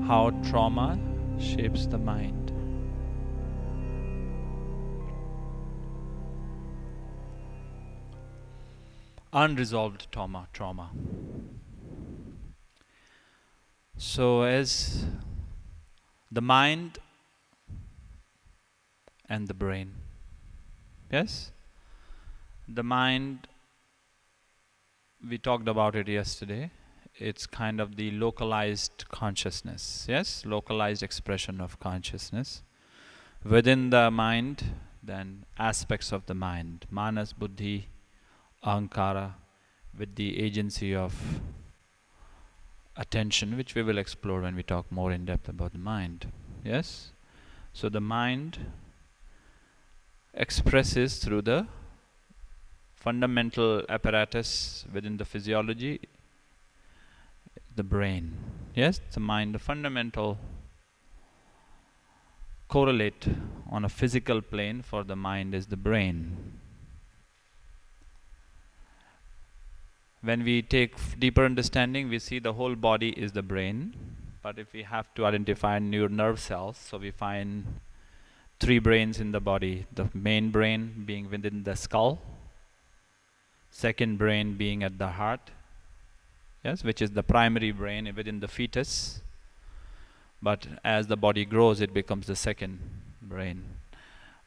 how trauma shapes the mind. Unresolved trauma. So as the mind and the brain, yes? The mind, we talked about it yesterday. It's kind of the localized consciousness, yes? Localized expression of consciousness. Within the mind, then aspects of the mind, manas, buddhi, ahankara, with the agency of attention, which we will explore when we talk more in depth about the mind. Yes? So the mind expresses through the fundamental apparatus within the physiology, the brain. Yes? The mind, the fundamental correlate on a physical plane for the mind is the brain. When we take deeper understanding, we see the whole body is the brain. But if we have to identify new nerve cells, so we find 3 brains in the body. The main brain being within the skull, second brain being at the heart, yes, which is the primary brain within the fetus. But as the body grows, it becomes the second brain.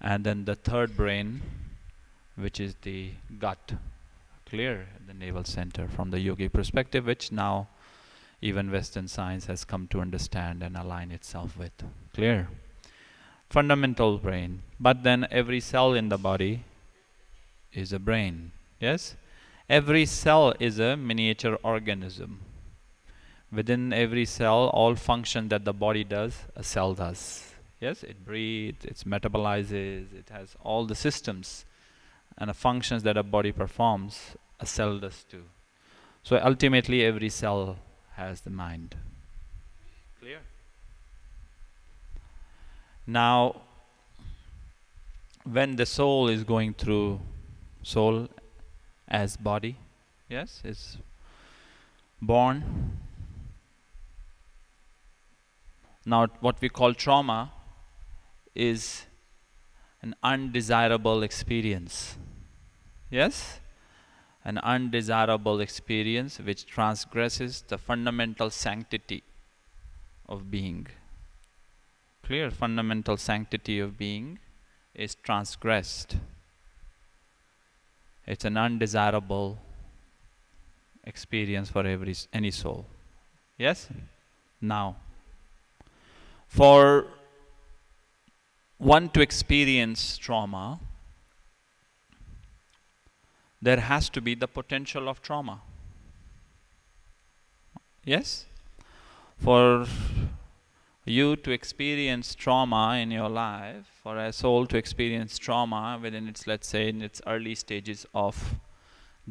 And then the third brain, which is the gut. Clear, the navel center from the yogic perspective, which now even Western science has come to understand and align itself with. Clear? Fundamental brain. But then every cell in the body is a brain. Yes? Every cell is a miniature organism. Within every cell, all function that the body does, a cell does. Yes? It breathes, it metabolizes, it has all the systems and the functions that a body performs, a cell does too. So ultimately every cell has the mind. Clear? Now, when the soul is going through, soul as body, yes, is born. Now what we call trauma is an undesirable experience. Yes? An undesirable experience which transgresses the fundamental sanctity of being. Clear? Fundamental sanctity of being is transgressed. It's an undesirable experience for any soul. Yes? Now, for one to experience trauma, there has to be the potential of trauma. Yes? For you to experience trauma in your life, for a soul to experience trauma within its, let's say, in its early stages of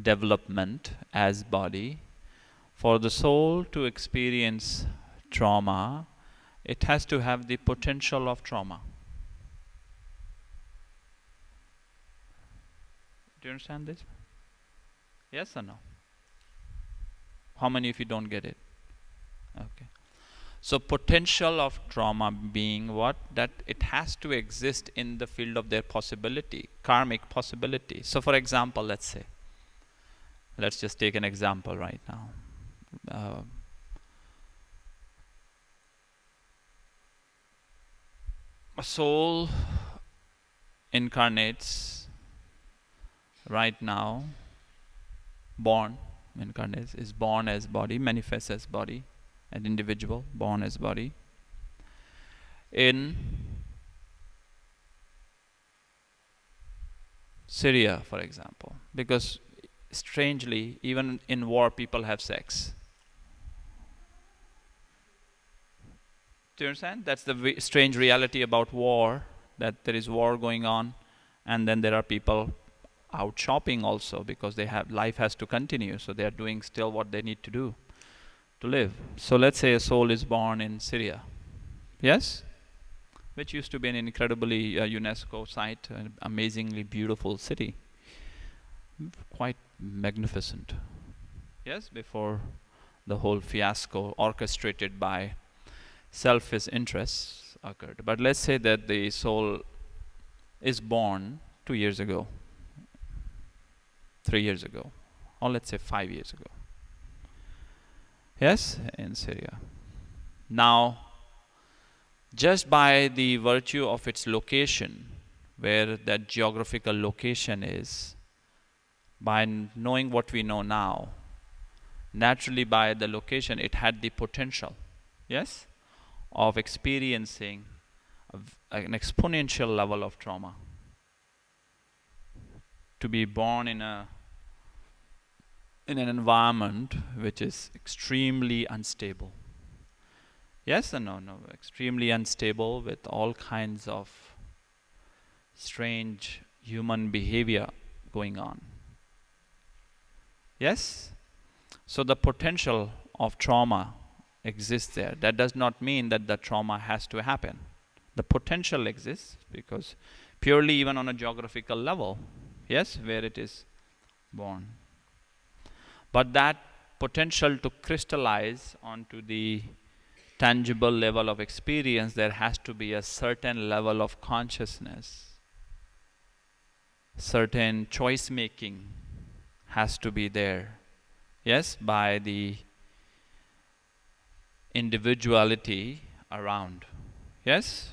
development as body, for the soul to experience trauma, it has to have the potential of trauma. Do you understand this? Yes or no? How many of you don't get it? Okay. So potential of trauma being what? That it has to exist in the field of their possibility, karmic possibility. So for example, let's just take an example right now. A soul incarnates right now, is born as body, manifests as body, an individual born as body, in Syria, for example, because strangely, even in war, people have sex. Do you understand? That's the strange reality about war, that there is war going on, and then there are people out shopping also, because life has to continue, so they are doing still what they need to do to live. So let's say a soul is born in Syria, yes, which used to be an incredibly UNESCO site, an amazingly beautiful city, quite magnificent, yes, before the whole fiasco orchestrated by selfish interests occurred. But let's say that the soul is born 2 years ago, 3 years ago, or let's say 5 years ago. Yes, in Syria. Now, just by the virtue of its location, where that geographical location is, by knowing what we know now, naturally by the location it had the potential, yes, of experiencing an exponential level of trauma. To be born in an environment which is extremely unstable. Yes or no? No, extremely unstable with all kinds of strange human behavior going on. Yes? So the potential of trauma exists there. That does not mean that the trauma has to happen. The potential exists because purely even on a geographical level, yes, where it is born. But that potential to crystallize onto the tangible level of experience, there has to be a certain level of consciousness. Certain choice making has to be there. Yes, by the individuality around. Yes?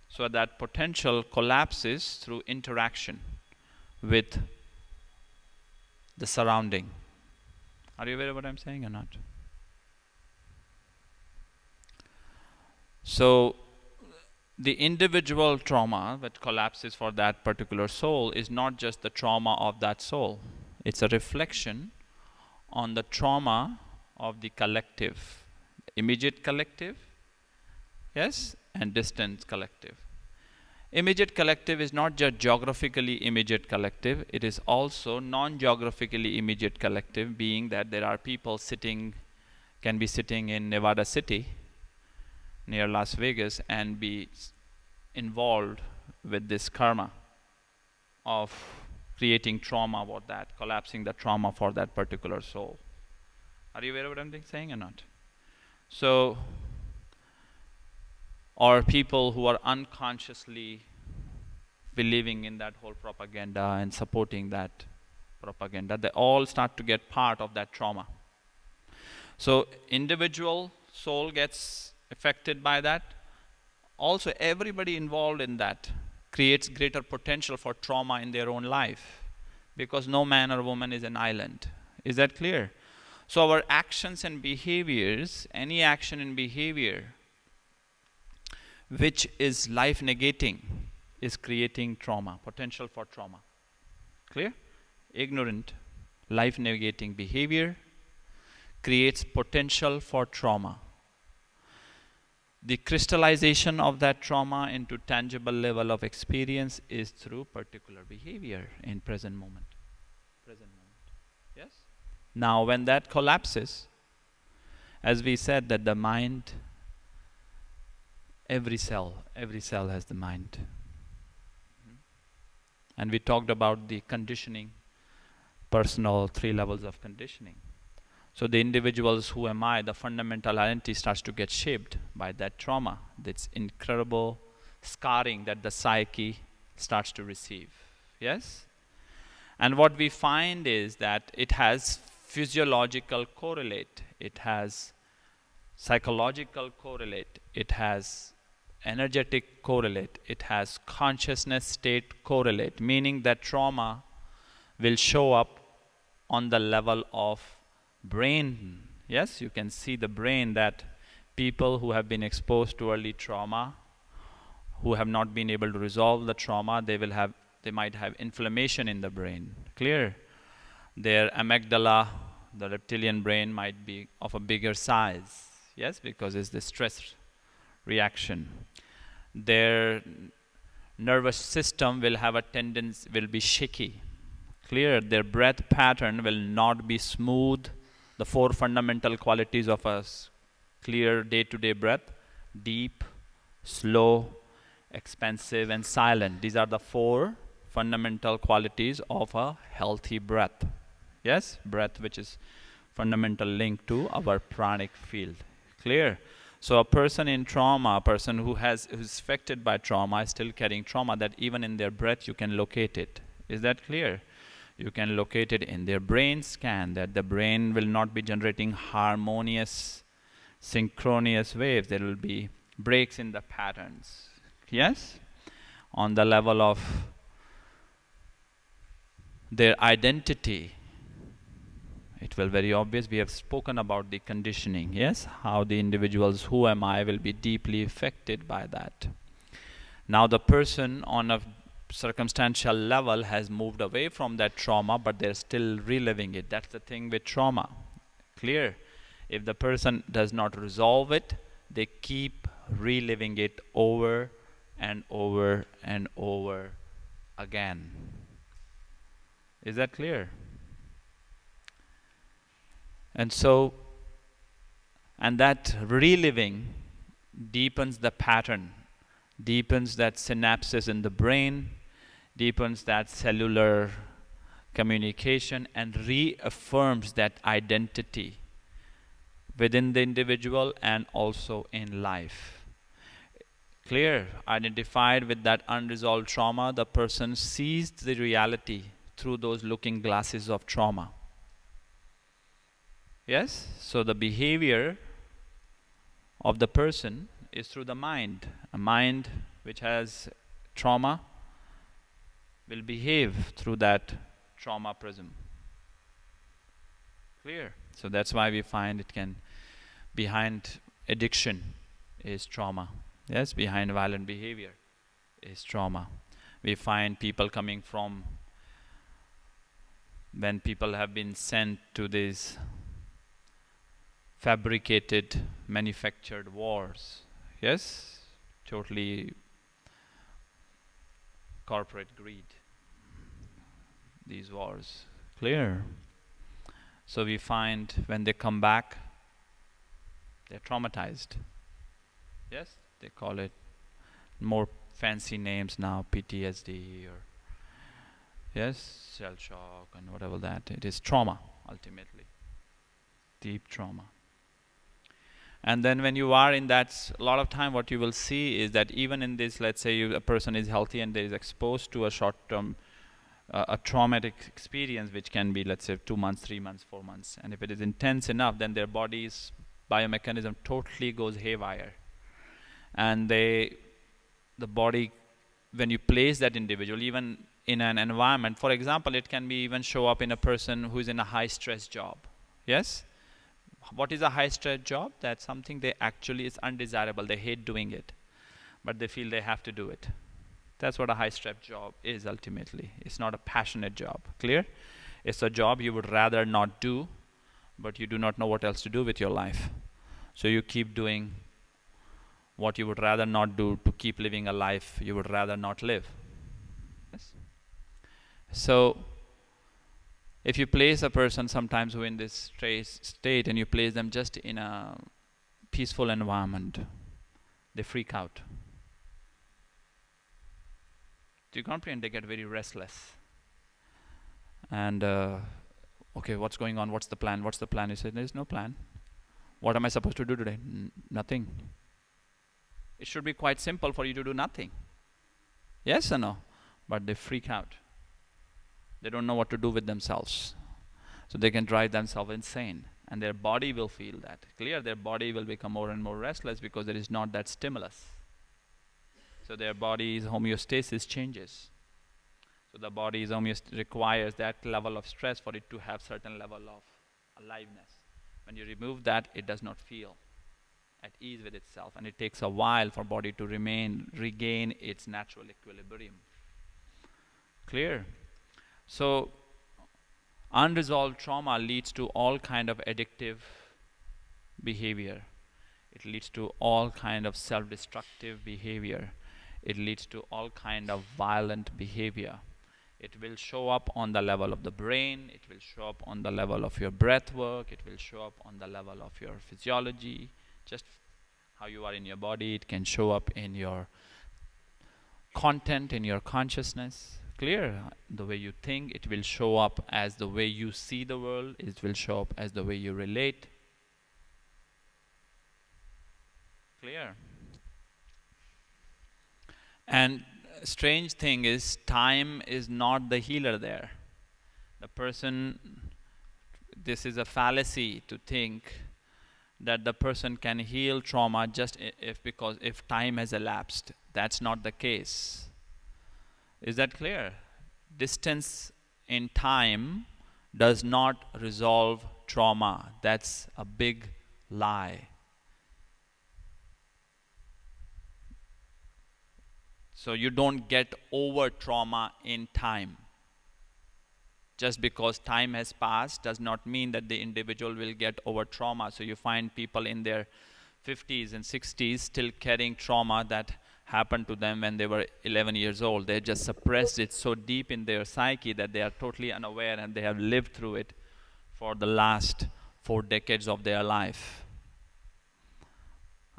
So that potential collapses through interaction with the surrounding. Are you aware of what I'm saying or not? So the individual trauma that collapses for that particular soul is not just the trauma of that soul. It's a reflection on the trauma of the collective. Immediate collective, yes, and distant collective. Immediate collective is not just geographically immediate collective, it is also non-geographically immediate collective, being that there are people can be sitting in Nevada City, near Las Vegas, and be involved with this karma of creating trauma about that, collapsing the trauma for that particular soul. Are you aware of what I'm saying or not? So, or people who are unconsciously believing in that whole propaganda and supporting that propaganda, they all start to get part of that trauma. So individual soul gets affected by that. Also everybody involved in that creates greater potential for trauma in their own life, because no man or woman is an island. Is that clear? So our actions and behaviors, any action and behavior which is life negating, is creating trauma, potential for trauma. Clear? Ignorant, life negating behavior creates potential for trauma. The crystallization of that trauma into tangible level of experience is through particular behavior in present moment. Yes? Now when that collapses, as we said that the mind, every cell has the mind. And we talked about the conditioning, personal 3 levels of conditioning. So the individuals, who am I, the fundamental identity starts to get shaped by that trauma, this incredible scarring that the psyche starts to receive. Yes? And what we find is that it has physiological correlate, it has psychological correlate, it has energetic correlate, it has consciousness state correlate, meaning that trauma will show up on the level of brain. Yes, you can see the brain, that people who have been exposed to early trauma, who have not been able to resolve the trauma, they might have inflammation in the brain. Clear? Their amygdala, the reptilian brain, might be of a bigger size. Yes, because it's the stress reaction. Their nervous system will have a tendency, will be shaky. Clear? Their breath pattern will not be smooth. The 4 fundamental qualities of a clear day-to-day breath: deep, slow, expansive, and silent. These are the 4 fundamental qualities of a healthy breath. Yes, breath, which is fundamental link to our pranic field. Clear? So a person in trauma, a person who's affected by trauma is still carrying trauma, that even in their breath you can locate it. Is that clear? You can locate it in their brain scan, that the brain will not be generating harmonious, synchronous waves. There will be breaks in the patterns. Yes? On the level of their identity, it will very obvious. We have spoken about the conditioning, yes? How the individuals, who am I, will be deeply affected by that. Now the person on a circumstantial level has moved away from that trauma, but they're still reliving it. That's the thing with trauma. Clear? If the person does not resolve it, they keep reliving it over and over and over again. Is that clear? And so, and that reliving deepens the pattern, deepens that synapses in the brain, deepens that cellular communication, and reaffirms that identity within the individual and also in life. Clear? Identified with that unresolved trauma, the person sees the reality through those looking glasses of trauma. Yes? So the behavior of the person is through the mind. A mind which has trauma will behave through that trauma prism. Clear? So that's why we find it can, behind addiction is trauma. Yes, behind violent behavior is trauma. We find people coming from, when people have been sent to these fabricated, manufactured wars. Yes? Totally corporate greed. These wars. Clear? So we find when they come back, they're traumatized. Yes? They call it more fancy names now, PTSD or, yes, shell shock and whatever that. It is trauma, ultimately. Deep trauma. And then when you are in that, a lot of time what you will see is that even in this, let's say a person is healthy and they is exposed to a short-term, a traumatic experience, which can be, let's say, 2 months, 3 months, 4 months. And if it is intense enough, then their body's biomechanism totally goes haywire. And the body, when you place that individual, even in an environment, for example, it can be even show up in a person who is in a high-stress job. Yes? What is a high-stress job? That's something they actually is undesirable. They hate doing it, but they feel they have to do it. That's what a high-stress job is ultimately. It's not a passionate job. Clear? It's a job you would rather not do, but you do not know what else to do with your life. So you keep doing what you would rather not do to keep living a life you would rather not live. Yes? So if you place a person sometimes who in this state and you place them just in a peaceful environment, they freak out. Do you comprehend? They get very restless. And okay, what's going on? What's the plan? What's the plan? You say, there's no plan. What am I supposed to do today? Nothing. It should be quite simple for you to do nothing. Yes or no? But they freak out. They don't know what to do with themselves. So they can drive themselves insane. And their body will feel that. Clear? Their body will become more and more restless because there is not that stimulus. So their body's homeostasis changes. So the body's homeostasis requires that level of stress for it to have certain level of aliveness. When you remove that, it does not feel at ease with itself. And it takes a while for body to regain its natural equilibrium. Clear? So unresolved trauma leads to all kind of addictive behavior. It leads to all kind of self-destructive behavior. It leads to all kind of violent behavior. It will show up on the level of the brain. It will show up on the level of your breath work. It will show up on the level of your physiology. Just how you are in your body. It can show up in your content, in your consciousness. Clear? The way you think, it will show up as the way you see the world. It will show up as the way you relate. clear? And strange thing is, time is not the healer there. The person, this is a fallacy to think that the person can heal trauma just if time has elapsed. That's not the case. Is that clear? Distance in time does not resolve trauma. That's a big lie. So you don't get over trauma in time. Just because time has passed does not mean that the individual will get over trauma. So you find people in their 50s and 60s still carrying trauma that happened to them when they were 11 years old. They just suppressed it so deep in their psyche that they are totally unaware, and they have lived through it for the last 4 decades of their life.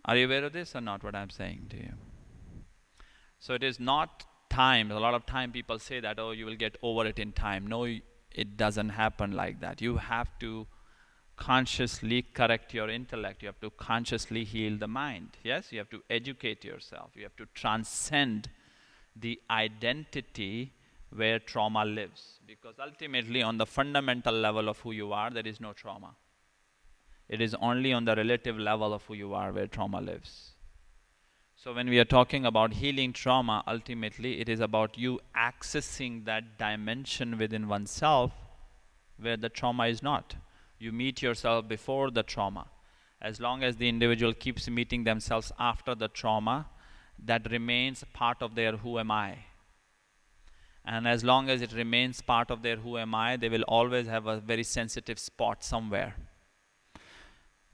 Are you aware of this or not, what I'm saying to you? So it is not time. A lot of time people say that, oh, you will get over it in time. No, it doesn't happen like that. You have to consciously correct your intellect. You have to consciously heal the mind. Yes, you have to educate yourself. You have to transcend the identity where trauma lives. Because ultimately, on the fundamental level of who you are, there is no trauma. It is only on the relative level of who you are where trauma lives. So when we are talking about healing trauma, ultimately it is about you accessing that dimension within oneself where the trauma is not. You meet yourself before the trauma. As long as the individual keeps meeting themselves after the trauma, that remains part of their who am I. And as long as it remains part of their who am I, they will always have a very sensitive spot somewhere.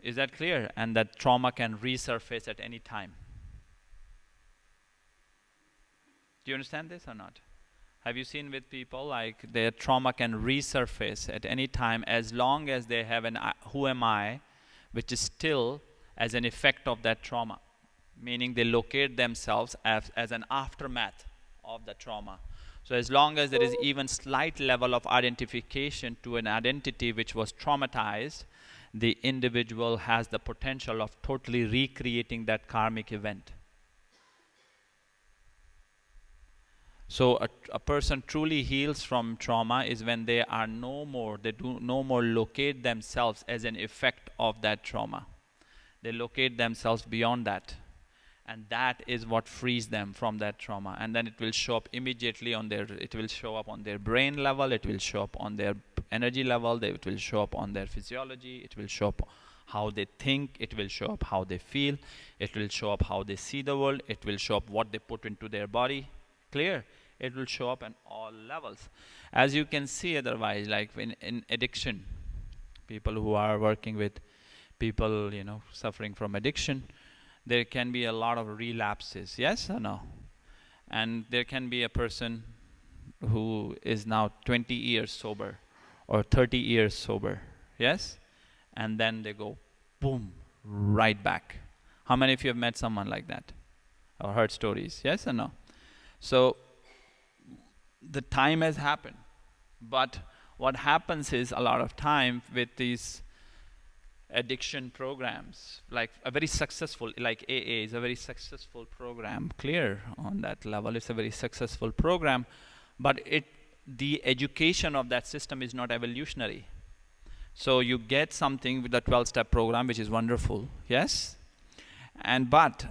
Is that clear? And that trauma can resurface at any time. Do you understand this or not? Have you seen with people like their trauma can resurface at any time as long as they have an who am I, which is still as an effect of that trauma. Meaning they locate themselves as an aftermath of the trauma. So as long as there is even slight level of identification to an identity which was traumatized, the individual has the potential of totally recreating that karmic event. So a person truly heals from trauma is when they do no more locate themselves as an effect of that trauma. They locate themselves beyond that. And that is what frees them from that trauma. And then it will show up immediately it will show up on their brain level, it will show up on their energy level, it will show up on their physiology, it will show up how they think, it will show up how they feel, it will show up how they see the world, it will show up what they put into their body. Clear? It will show up on all levels. As you can see otherwise, like in addiction, people who are working with people, suffering from addiction, there can be a lot of relapses, yes or no? And there can be a person who is now 20 years sober or 30 years sober, yes? And then they go, boom, right back. How many of you have met someone like that? Or heard stories, yes or no? So, the time has happened. But what happens is a lot of time with these addiction programs, like a very successful, like AA is a very successful program, clear on that level, it's a very successful program, but the education of that system is not evolutionary. So you get something with the 12-step program, which is wonderful, yes? But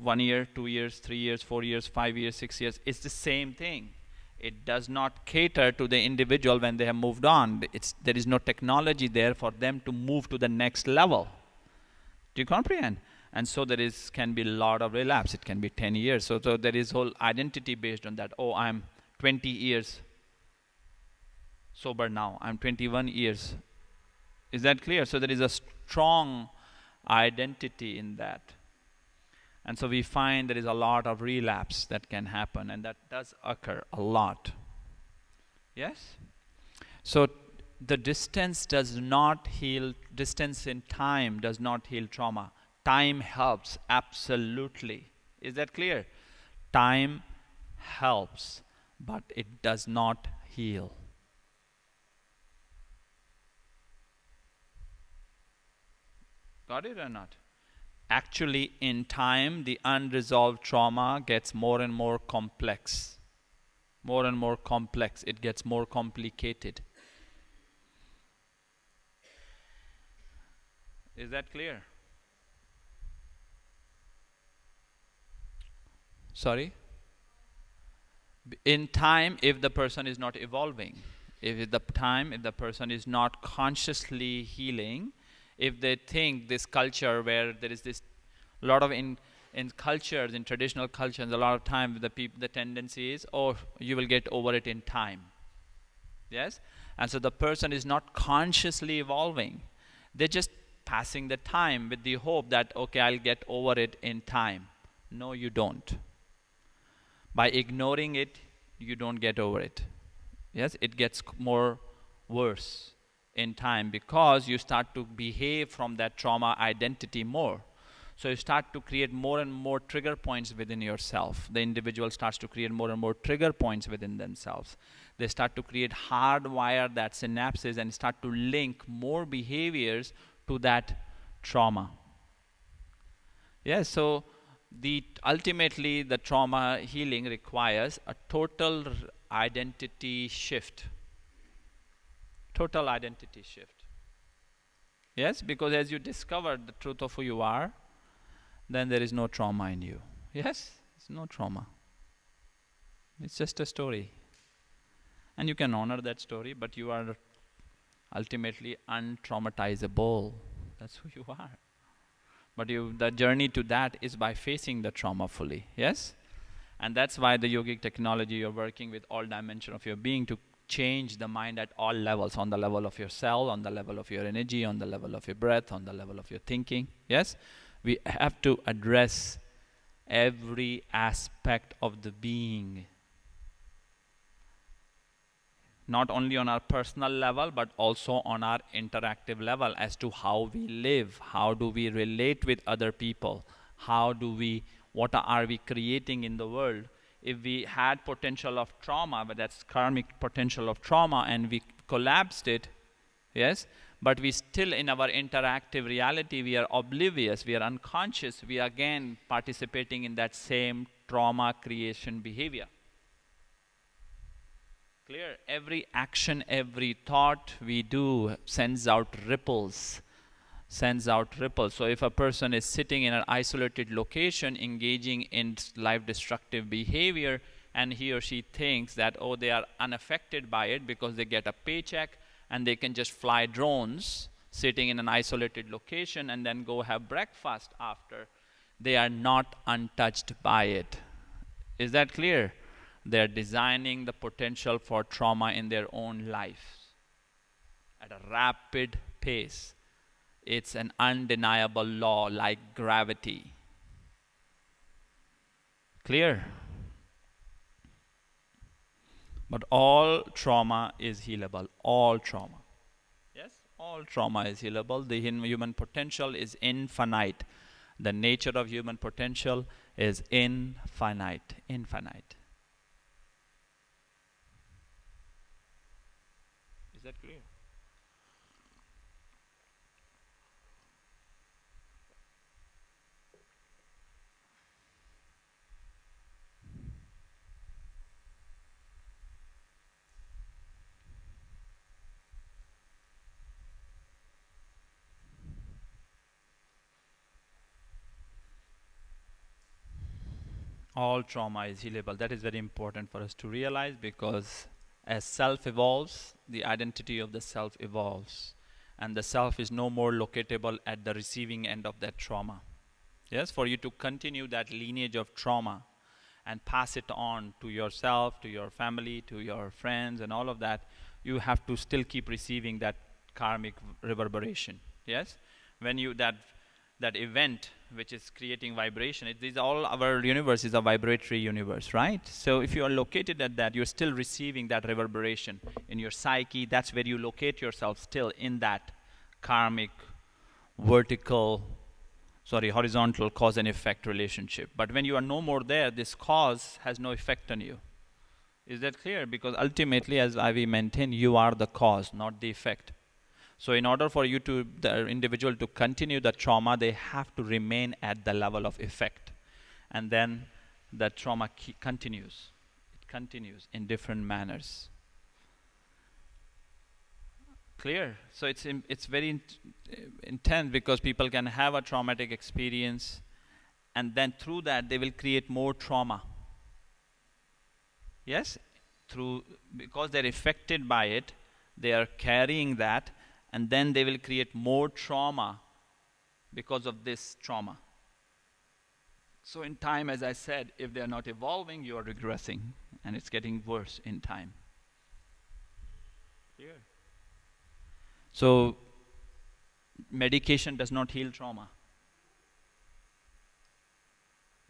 1 year, 2 years, 3 years, 4 years, 5 years, 6 years, it's the same thing. It does not cater to the individual when they have moved on. There is no technology there for them to move to the next level. Do you comprehend? And so can be a lot of relapse. It can be 10 years. So there is whole identity based on that. Oh, I'm 20 years sober now. I'm 21 years. Is that clear? So there is a strong identity in that. And so we find there is a lot of relapse that can happen, and that does occur a lot. Yes? So the distance in time does not heal trauma. Time helps, absolutely. Is that clear? Time helps, but it does not heal. Got it or not? Actually, in time, the unresolved trauma gets more and more complex. More and more complex. It gets more complicated. Is that clear? Sorry? In time, if the person is not evolving, if the person is not consciously healing, if they think this culture where there is this lot of in cultures, in traditional cultures, a lot of time the tendency is, oh, you will get over it in time. Yes? And so the person is not consciously evolving. They're just passing the time with the hope that, okay, I'll get over it in time. No, you don't. By ignoring it, you don't get over it. Yes, it gets more worse in time because you start to behave from that trauma identity more. So you start to create more and more trigger points within yourself. The individual starts to create more and more trigger points within themselves. They start to create hardwire that synapses and start to link more behaviors to that trauma. Yes, so ultimately the trauma healing requires a total identity shift. Total identity shift. Yes, because as you discover the truth of who you are, then there is no trauma in you. Yes, it's no trauma. It's just a story. And you can honor that story, but you are ultimately untraumatizable. That's who you are. But the journey to that is by facing the trauma fully. Yes? And that's why the yogic technology, you're working with all dimensions of your being to change the mind at all levels, on the level of your cell, on the level of your energy, on the level of your breath, on the level of your thinking. Yes? We have to address every aspect of the being. Not only on our personal level, but also on our interactive level as to how we live, how do we relate with other people, what are we creating in the world. If we had potential of trauma, but that's karmic potential of trauma, and we collapsed it, yes, but we still in our interactive reality, we are oblivious, we are unconscious, we are again participating in that same trauma creation behavior. Clear? Every action, every thought we do sends out ripples. So if a person is sitting in an isolated location engaging in life-destructive behavior, and he or she thinks that, oh, they are unaffected by it because they get a paycheck and they can just fly drones sitting in an isolated location and then go have breakfast after, they are not untouched by it. Is that clear? They're designing the potential for trauma in their own lives at a rapid pace. It's an undeniable law like gravity. Clear? But all trauma is healable. All trauma. Yes? All trauma is healable. The human potential is infinite. The nature of human potential is infinite. Infinite. Is that clear? All trauma is healable. That is very important for us to realize, because as self evolves, the identity of the self evolves. And the self is no more locatable at the receiving end of that trauma. Yes, for you to continue that lineage of trauma and pass it on to yourself, to your family, to your friends and all of that, you have to still keep receiving that karmic reverberation. Yes? When you, that event which is creating vibration, all our universe is a vibratory universe, right? So if you are located at that, you're still receiving that reverberation in your psyche. That's where you locate yourself, still in that karmic horizontal cause and effect relationship. But when you are no more there, this cause has no effect on you. Is that clear? Because ultimately, as we maintain, you are the cause, not the effect. So in order for the individual to continue the trauma, they have to remain at the level of effect. And then the trauma continues. It continues in different manners. Clear? So it's very intense, because people can have a traumatic experience, and then through that they will create more trauma. Yes? Because they're affected by it, they are carrying that, and then they will create more trauma because of this trauma. So in time, as I said, if they are not evolving, you are regressing, and it's getting worse in time. Clear? So medication does not heal trauma.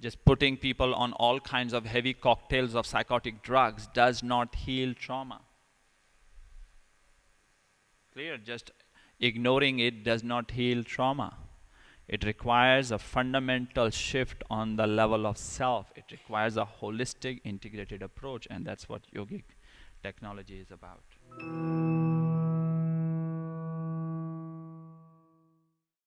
Just putting people on all kinds of heavy cocktails of psychotic drugs does not heal trauma. Clear? Just ignoring it does not heal trauma. It requires a fundamental shift on the level of self. It requires a holistic, integrated approach, and that's what yogic technology is about.